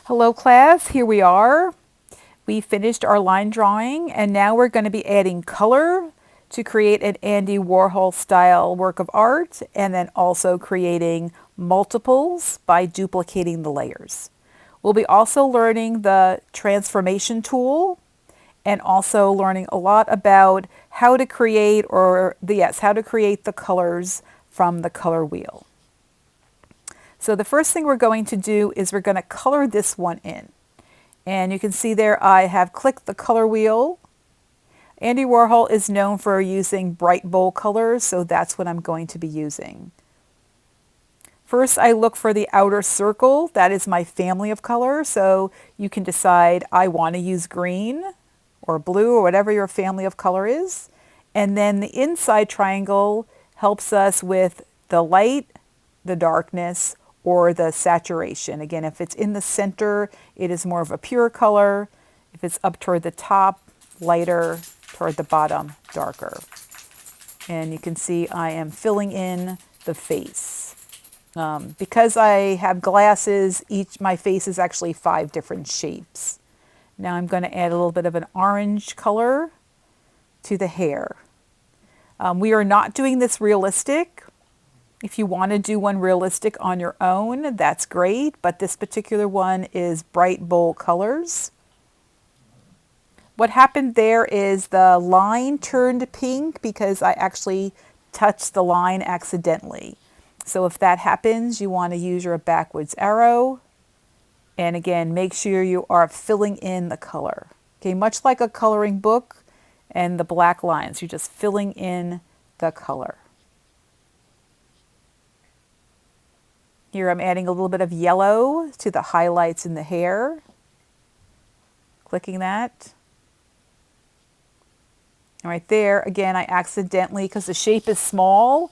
Hello class, here we are. We finished our line drawing and now we're going to be adding color to create an Andy Warhol style work of art, and then also creating multiples by duplicating the layers. We'll be also learning the transformation tool and also learning a lot about how to create how to create the colors from the color wheel. So the first thing we're going to do is we're going to color this one in. And you can see there I have clicked the color wheel. Andy Warhol is known for using bright, bold colors, so that's what I'm going to be using. First, I look for the outer circle. That is my family of colors, so you can decide I want to use green or blue or whatever your family of color is. And then the inside triangle helps us with the light, the darkness, or the saturation. Again, if it's in the center, it is more of a pure color. If it's up toward the top, lighter, toward the bottom, darker. And you can see I am filling in the face. Because I have glasses, my face is actually 5 different shapes. Now I'm going to add a little bit of an orange color to the hair. We are not doing this realistic. If you want to do one realistic on your own, that's great, but this particular one is bright, bold colors. What happened there is the line turned pink because I actually touched the line accidentally. So if that happens, you want to use your backwards arrow. And again, make sure you are filling in the color. Okay, much like a coloring book and the black lines, you're just filling in the color. Here I'm adding a little bit of yellow to the highlights in the hair. Clicking that. And right there, again, I accidentally, because the shape is small,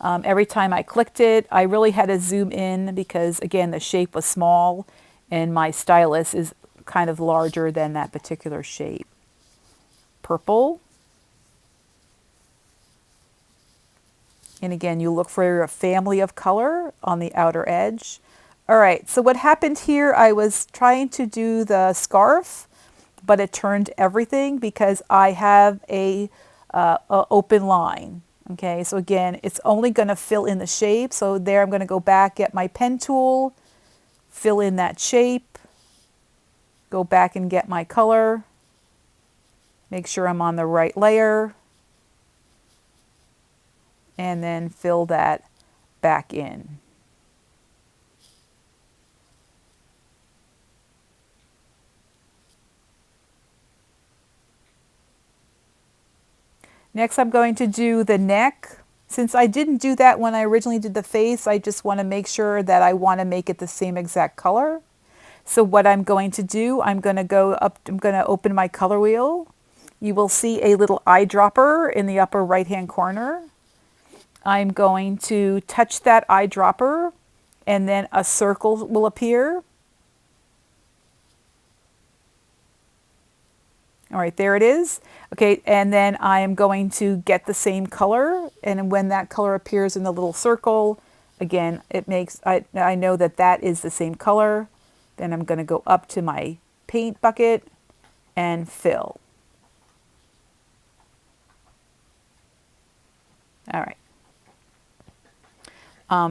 every time I clicked it, I really had to zoom in because, again, the shape was small and my stylus is kind of larger than that particular shape. Purple. And again, you look for a family of color on the outer edge. All right, so what happened here, I was trying to do the scarf, but it turned everything because I have a open line. Okay, so again, it's only going to fill in the shape. So there I'm going to go back, get my pen tool, fill in that shape, go back and get my color, make sure I'm on the right layer, and then fill that back in. Next, I'm going to do the neck. Since I didn't do that when I originally did the face, I just want to make sure that I want to make it the same exact color. So what I'm going to do, I'm going to open my color wheel. You will see a little eyedropper in the upper right-hand corner. I'm going to touch that eyedropper and then a circle will appear. All right, there it is. Okay, and then I am going to get the same color, and when that color appears in the little circle, again, I know that that is the same color. Then I'm going to go up to my paint bucket and fill. All right.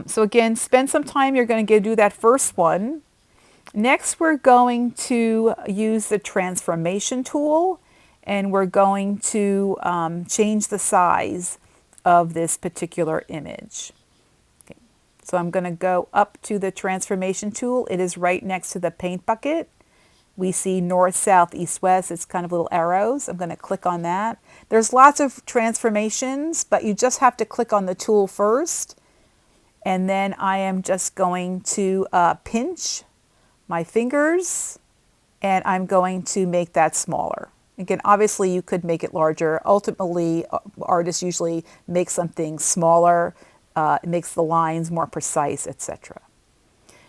So again, spend some time. You're going to do that first one. Next, we're going to use the transformation tool, and we're going to change the size of this particular image. Okay. So I'm going to go up to the transformation tool. It is right next to the paint bucket. We see north, south, east, west. It's kind of little arrows. I'm going to click on that. There's lots of transformations, but you just have to click on the tool first. And then I am just going to pinch my fingers, and I'm going to make that smaller. Again, obviously you could make it larger. Ultimately, artists usually make something smaller. It makes the lines more precise, etc.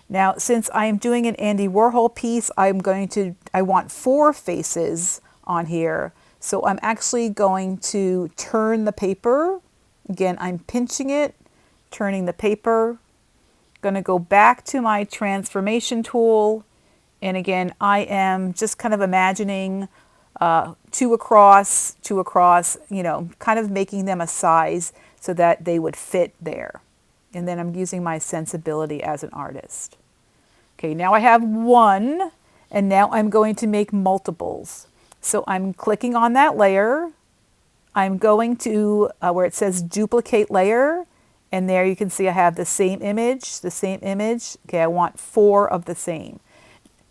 Now, since I am doing an Andy Warhol piece, I want 4 faces on here. So I'm actually going to turn the paper. Again, I'm pinching it, turning the paper. Going to go back to my transformation tool And again, I am just kind of imagining two across, you know, kind of making them a size so that they would fit there. And then I'm using my sensibility as an artist. Okay, now I have one, and now I'm going to make multiples. So I'm clicking on that layer. I'm going to where it says duplicate layer, and there you can see I have the same image, Okay, I want 4 of the same.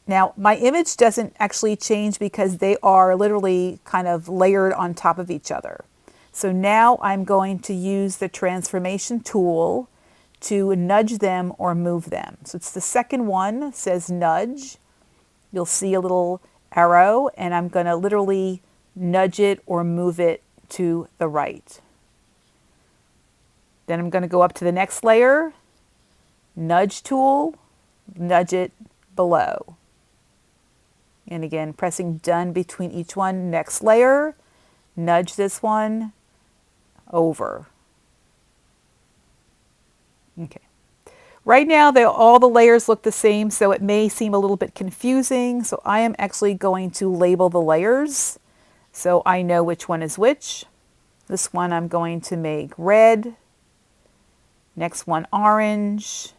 Now, my image doesn't actually change because they are literally kind of layered on top of each other. So now I'm going to use the transformation tool to nudge them or move them. So it's the second one, says nudge. You'll see a little arrow, and I'm going to literally nudge it or move it to the right. Then I'm going to go up to the next layer, nudge tool, nudge it below. And again, pressing done between each one. Next layer, nudge this one over. Okay. Right now, all the layers look the same, so it may seem a little bit confusing. So I am actually going to label the layers so I know which one is which. This one I'm going to make red. Next one orange.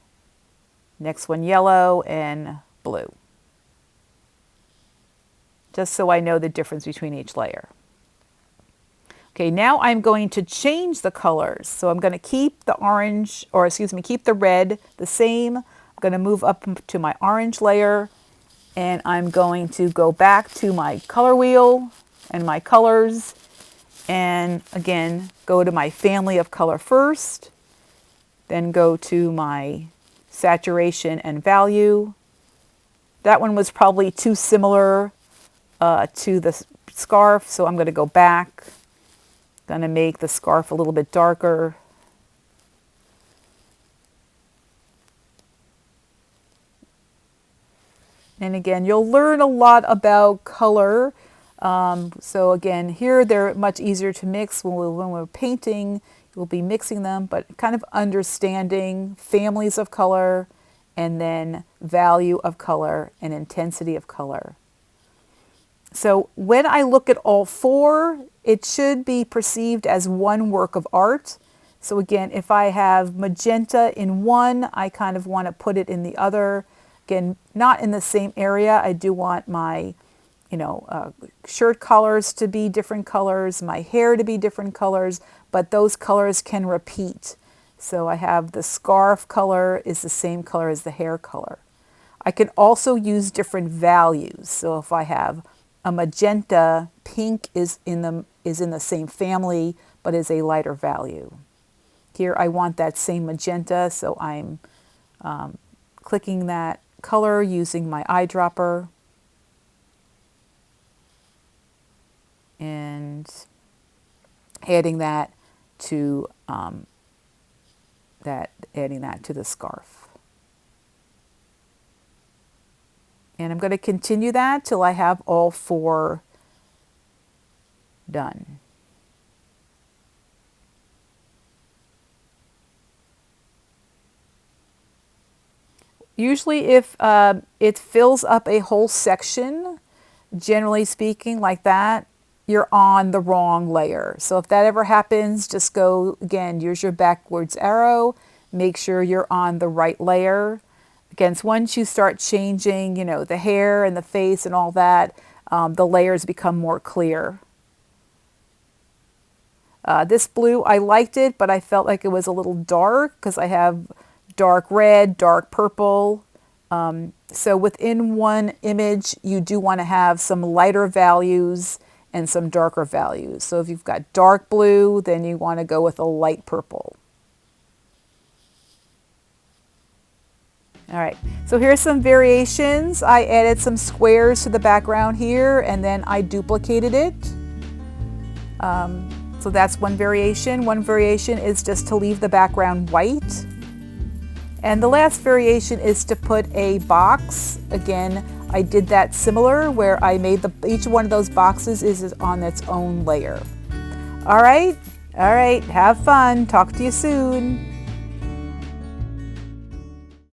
Next one yellow and blue. Just so I know the difference between each layer. Okay, now I'm going to change the colors. So I'm going to keep the orange, or excuse me, keep the red the same. I'm going to move up to my orange layer, and I'm going to go back to my color wheel and my colors, and again, go to my family of color first, then go to my saturation and value. That one was probably too similar to the scarf, so I'm going to go back. Going to make the scarf a little bit darker. And again, you'll learn a lot about color. So again, here they're much easier to mix. When we're painting, we'll be mixing them, but kind of understanding families of color, and then value of color and intensity of color. So when I look at all 4, it should be perceived as one work of art. So again, if I have magenta in one, I kind of want to put it in the other. Again, not in the same area. I do want my, shirt colors to be different colors, my hair to be different colors, but those colors can repeat. So I have the scarf color is the same color as the hair color. I can also use different values. So if I have a magenta, pink is in the same family, but is a lighter value. Here I want that same magenta, so I'm clicking that color using my eyedropper and adding that to the scarf. And I'm going to continue that till I have all 4 done. Usually if it fills up a whole section, generally speaking like that, you're on the wrong layer. So if that ever happens, just go, again, use your backwards arrow, make sure you're on the right layer. Again, so once you start changing, the hair and the face and all that, the layers become more clear. This blue, I liked it, but I felt like it was a little dark because I have dark red, dark purple. So within one image, you do want to have some lighter values and some darker values. So if you've got dark blue, then you want to go with a light purple. All right, so here's some variations. I added some squares to the background here, and then I duplicated it. So that's one variation. One variation is just to leave the background white. And the last variation is to put a box. Again, I did that similar where I made each one of those boxes is on its own layer. All right, have fun. Talk to you soon.